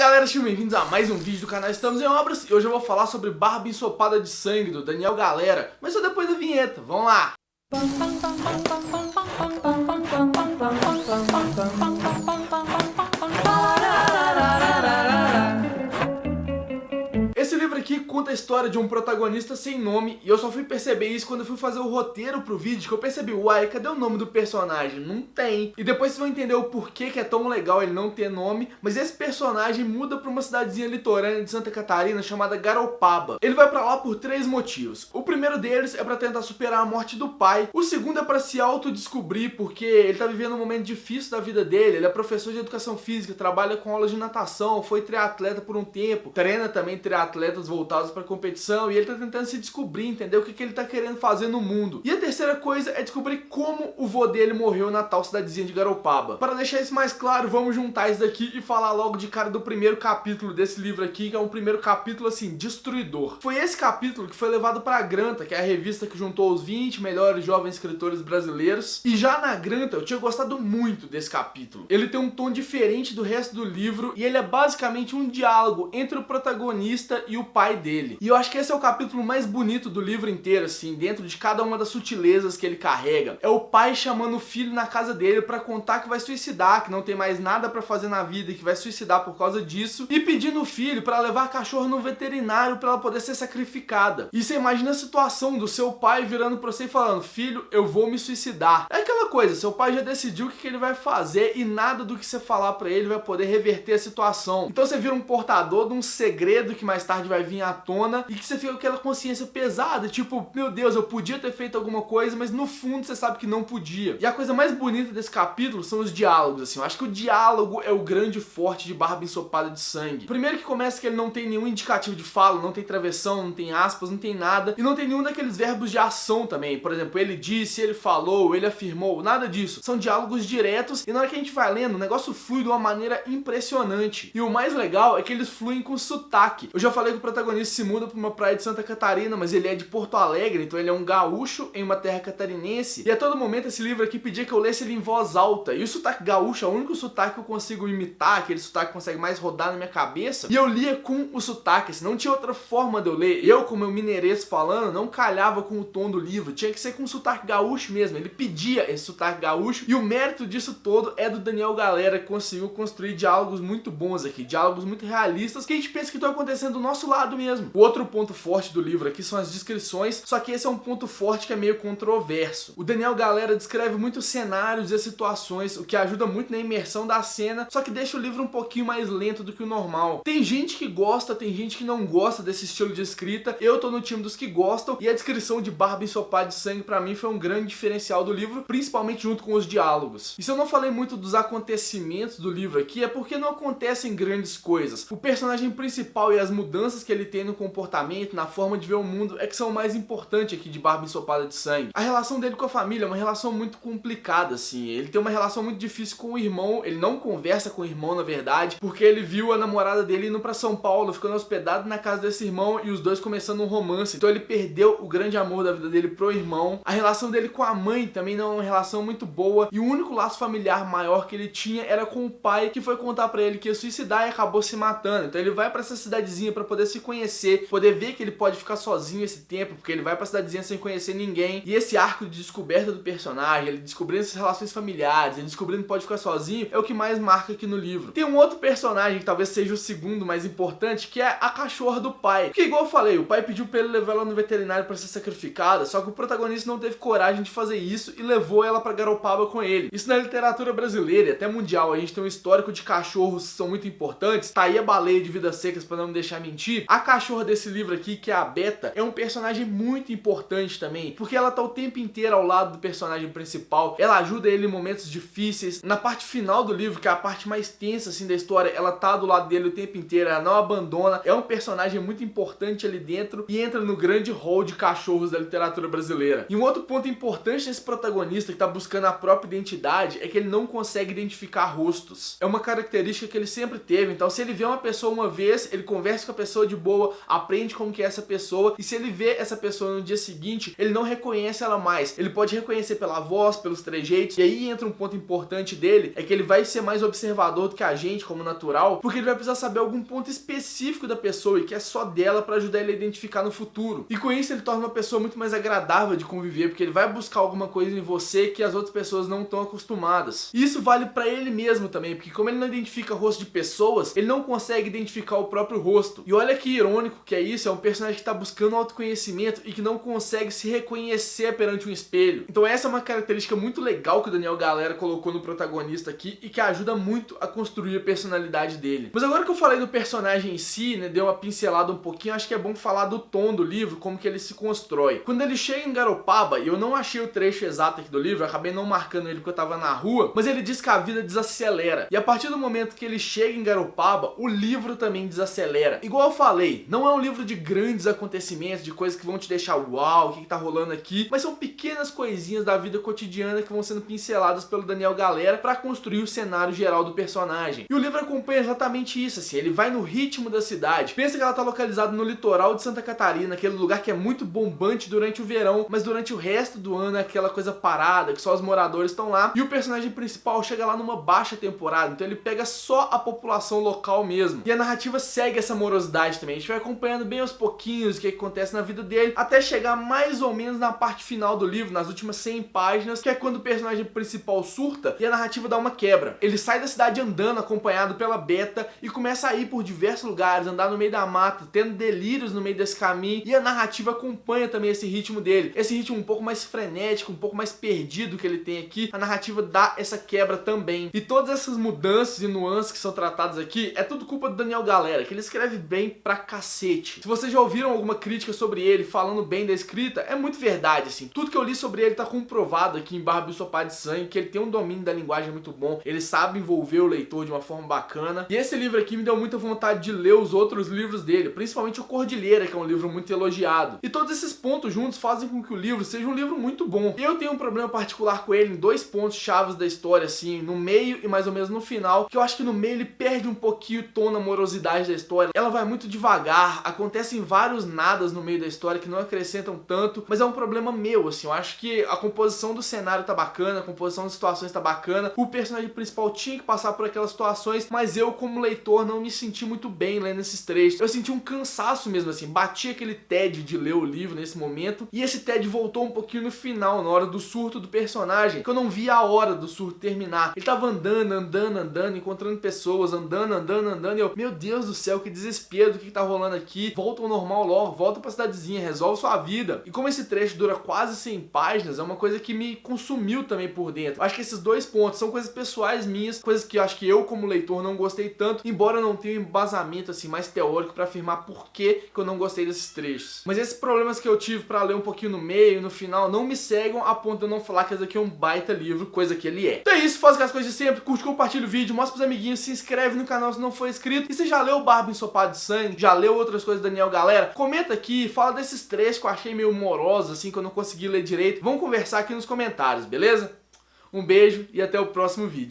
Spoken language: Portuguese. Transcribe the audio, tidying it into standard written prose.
Galera, sejam bem-vindos a mais um vídeo do canal Estamos em Obras. E hoje eu vou falar sobre Barba Ensopada de Sangue, do Daniel Galera. Mas só depois da vinheta, vamos lá! Esse livro aqui conta a história de um protagonista sem nome, e eu só fui perceber isso quando eu fui fazer o roteiro pro vídeo, que eu percebi, uai, cadê o nome do personagem? Não tem. E depois vocês vão entender o porquê que é tão legal ele não ter nome, mas esse personagem muda pra uma cidadezinha litorânea de Santa Catarina chamada Garopaba. Ele vai pra lá por 3 motivos. O primeiro deles é pra tentar superar a morte do pai. O segundo é pra se autodescobrir, porque ele tá vivendo um momento difícil da vida dele. Ele é professor de educação física, trabalha com aulas de natação, foi triatleta por um tempo, treina também triatletas voltados para competição, e ele tá tentando se descobrir, entender o que ele tá querendo fazer no mundo. E a terceira coisa é descobrir como o vô dele morreu na tal cidadezinha de Garopaba. Para deixar isso mais claro, vamos juntar isso daqui e falar logo de cara do primeiro capítulo desse livro aqui, que é um primeiro capítulo assim, destruidor. Foi esse capítulo que foi levado pra Granta, que é a revista que juntou os 20 melhores jovens escritores brasileiros, e já na Granta eu tinha gostado muito desse capítulo. Ele tem um tom diferente do resto do livro, e ele é basicamente um diálogo entre o protagonista e o pai dele. E eu acho que esse é o capítulo mais bonito do livro inteiro, assim, dentro de cada uma das sutilezas que ele carrega. É o pai chamando o filho na casa dele pra contar que vai suicidar, que não tem mais nada pra fazer na vida e que vai suicidar por causa disso, e pedindo o filho pra levar a cachorra no veterinário pra ela poder ser sacrificada. E você imagina a situação do seu pai virando pra você e falando, filho, eu vou me suicidar. É aquela coisa, seu pai já decidiu o que ele vai fazer e nada do que você falar pra ele vai poder reverter a situação. Então você vira um portador de um segredo que mais tarde vai vir à tona, e que você fica com aquela consciência pesada, tipo, meu Deus, eu podia ter feito alguma coisa, mas no fundo você sabe que não podia. E a coisa mais bonita desse capítulo são os diálogos, assim. Eu acho que o diálogo é o grande forte de Barba Ensopada de Sangue. Primeiro que começa que ele não tem nenhum indicativo de fala, não tem travessão, não tem aspas, não tem nada, e não tem nenhum daqueles verbos de ação também. Por exemplo, ele disse, ele falou, ele afirmou, nada disso. São diálogos diretos, e na hora que a gente vai lendo, o negócio flui de uma maneira impressionante. E o mais legal é que eles fluem com sotaque. Eu já falei que o protagonista se muda pra uma praia de Santa Catarina, mas ele é de Porto Alegre, então ele é um gaúcho em uma terra catarinense. E a todo momento esse livro aqui pedia que eu lesse ele em voz alta. E o sotaque gaúcho é o único sotaque que eu consigo imitar, aquele sotaque que consegue mais rodar na minha cabeça. E eu lia com o sotaque, assim, não tinha outra forma de eu ler. Eu, com meu mineirês falando, não calhava com o tom do livro, tinha que ser com o sotaque gaúcho mesmo. Ele pedia esse sotaque gaúcho, e o mérito disso todo é do Daniel Galera, que conseguiu construir diálogos muito bons aqui, diálogos muito realistas, que a gente pensa que estão acontecendo do nosso lado mesmo. O outro ponto forte do livro aqui são as descrições, só que esse é um ponto forte que é meio controverso. O Daniel Galera descreve muitos cenários e situações, o que ajuda muito na imersão da cena, só que deixa o livro um pouquinho mais lento do que o normal. Tem gente que gosta, tem gente que não gosta desse estilo de escrita. Eu tô no time dos que gostam, e a descrição de Barba Ensopada de Sangue pra mim foi um grande diferencial do livro, principalmente junto com os diálogos. E se eu não falei muito dos acontecimentos do livro aqui, é porque não acontecem grandes coisas. O personagem principal e as mudanças que ele tem no comportamento, na forma de ver o mundo, é que são o mais importante aqui de Barba Ensopada de Sangue. A relação dele com a família é uma relação muito complicada, assim. Ele tem uma relação muito difícil com o irmão, ele não conversa com o irmão, na verdade, porque ele viu a namorada dele indo pra São Paulo, ficando hospedado na casa desse irmão, e os dois começando um romance. Então ele perdeu o grande amor da vida dele pro irmão. A relação dele com a mãe também não é uma relação muito boa, e o único laço familiar maior que ele tinha era com o pai, que foi contar pra ele que ia suicidar e acabou se matando. Então ele vai pra essa cidadezinha pra poder se conhecer, poder ver que ele pode ficar sozinho esse tempo, porque ele vai pra cidadezinha sem conhecer ninguém. E esse arco de descoberta do personagem, ele descobrindo essas relações familiares, ele descobrindo que pode ficar sozinho, é o que mais marca aqui no livro. Tem um outro personagem que talvez seja o segundo mais importante, que é a cachorra do pai. Porque igual eu falei, o pai pediu pra ele levar ela no veterinário pra ser sacrificada, só que o protagonista não teve coragem de fazer isso e levou ela pra Garopaba com ele. Isso na literatura brasileira e até mundial, a gente tem um histórico de cachorros que são muito importantes. Tá aí a Baleia de Vidas Secas, pra não me deixar mentir. A cachorra desse livro aqui, que é a Beta, é um personagem muito importante também, porque ela tá o tempo inteiro ao lado do personagem principal, ela ajuda ele em momentos difíceis. Na parte final do livro, que é a parte mais tensa assim da história, ela tá do lado dele o tempo inteiro, ela não abandona, é um personagem muito importante ali dentro e entra no grande hall de cachorros da literatura brasileira. E um outro ponto importante desse protagonista que tá buscando a própria identidade é que ele não consegue identificar rostos. É uma característica que ele sempre teve, então se ele vê uma pessoa uma vez, ele conversa com a pessoa de boa, pessoa, aprende como que é essa pessoa, e se ele vê essa pessoa no dia seguinte, ele não reconhece ela mais. Ele pode reconhecer pela voz, pelos trejeitos, e aí entra um ponto importante dele, é que ele vai ser mais observador do que a gente, como natural, porque ele vai precisar saber algum ponto específico da pessoa e que é só dela para ajudar ele a identificar no futuro. E com isso ele torna uma pessoa muito mais agradável de conviver, porque ele vai buscar alguma coisa em você que as outras pessoas não estão acostumadas. E isso vale para ele mesmo também, porque como ele não identifica o rosto de pessoas, ele não consegue identificar o próprio rosto. E olha que irônico que é isso, é um personagem que está buscando autoconhecimento e que não consegue se reconhecer perante um espelho. Então essa é uma característica muito legal que o Daniel Galera colocou no protagonista aqui e que ajuda muito a construir a personalidade dele. Mas agora que eu falei do personagem em si, né, deu uma pincelada um pouquinho, acho que é bom falar do tom do livro, como que ele se constrói. Quando ele chega em Garopaba, e eu não achei o trecho exato aqui do livro, eu acabei não marcando ele porque eu tava na rua, mas ele diz que a vida desacelera. E a partir do momento que ele chega em Garopaba, o livro também desacelera. Igual eu falei, não é um livro de grandes acontecimentos, de coisas que vão te deixar uau, o que tá rolando aqui, mas são pequenas coisinhas da vida cotidiana que vão sendo pinceladas pelo Daniel Galera para construir o cenário geral do personagem. E o livro acompanha exatamente isso, assim, ele vai no ritmo da cidade. Pensa que ela tá localizada no litoral de Santa Catarina, aquele lugar que é muito bombante durante o verão, mas durante o resto do ano é aquela coisa parada, que só os moradores estão lá, e o personagem principal chega lá numa baixa temporada, então ele pega só a população local mesmo. E a narrativa segue essa morosidade também, a gente vai acompanhando bem aos pouquinhos o que acontece na vida dele, até chegar mais ou menos na parte final do livro, nas últimas 100 páginas, que é quando o personagem principal surta e a narrativa dá uma quebra. Ele sai da cidade andando, acompanhado pela Beta, e começa a ir por diversos lugares, andar no meio da mata, tendo delírios no meio desse caminho, e a narrativa acompanha também esse ritmo dele. Esse ritmo um pouco mais frenético, um pouco mais perdido que ele tem aqui, a narrativa dá essa quebra também. E todas essas mudanças e nuances que são tratadas aqui, é tudo culpa do Daniel Galera, que ele escreve bem pra cacete. Se vocês já ouviram alguma crítica sobre ele falando bem da escrita, é muito verdade, assim. Tudo que eu li sobre ele tá comprovado aqui em Barba e Ensopado de Sangue, que ele tem um domínio da linguagem muito bom, ele sabe envolver o leitor de uma forma bacana. E esse livro aqui me deu muita vontade de ler os outros livros dele, principalmente o Cordilheira, que é um livro muito elogiado. E todos esses pontos juntos fazem com que o livro seja um livro muito bom. Eu tenho um problema particular com ele em dois pontos chaves da história, assim, no meio e mais ou menos no final, que eu acho que no meio ele perde um pouquinho o tom na morosidade da história. Ela vai muito devagar, acontecem vários nadas no meio da história que não acrescentam tanto, mas é um problema meu, assim. Eu acho que a composição do cenário tá bacana, a composição das situações tá bacana, o personagem principal tinha que passar por aquelas situações, mas eu, como leitor, não me senti muito bem lendo esses trechos. Eu senti um cansaço mesmo, assim, bati aquele tédio de ler o livro nesse momento, e esse tédio voltou um pouquinho no final, na hora do surto do personagem, que eu não via a hora do surto terminar. Ele tava andando, encontrando pessoas, andando, e eu, meu Deus do céu, que desespero do que tá rolando aqui, volta ao normal logo, volta pra cidadezinha, resolve sua vida. E como esse trecho dura quase 100 páginas, é uma coisa que me consumiu também por dentro. Eu acho que esses dois pontos são coisas pessoais minhas, coisas que eu acho que eu, como leitor, não gostei tanto, embora eu não tenha um embasamento, assim, mais teórico pra afirmar por que eu não gostei desses trechos. Mas esses problemas que eu tive pra ler um pouquinho no meio, no final, não me cegam a ponto de eu não falar que esse aqui é um baita livro, coisa que ele é. Então é isso, faz aquelas coisas de sempre, curte, compartilha o vídeo, mostra pros amiguinhos, se inscreve no canal se não for inscrito, e você já leu Barba Ensopado de Sangue, já leu outras coisas do Daniel Galera? Comenta aqui, fala desses trechos que eu achei meio morosos, assim, que eu não consegui ler direito. Vamos conversar aqui nos comentários, beleza? Um beijo e até o próximo vídeo.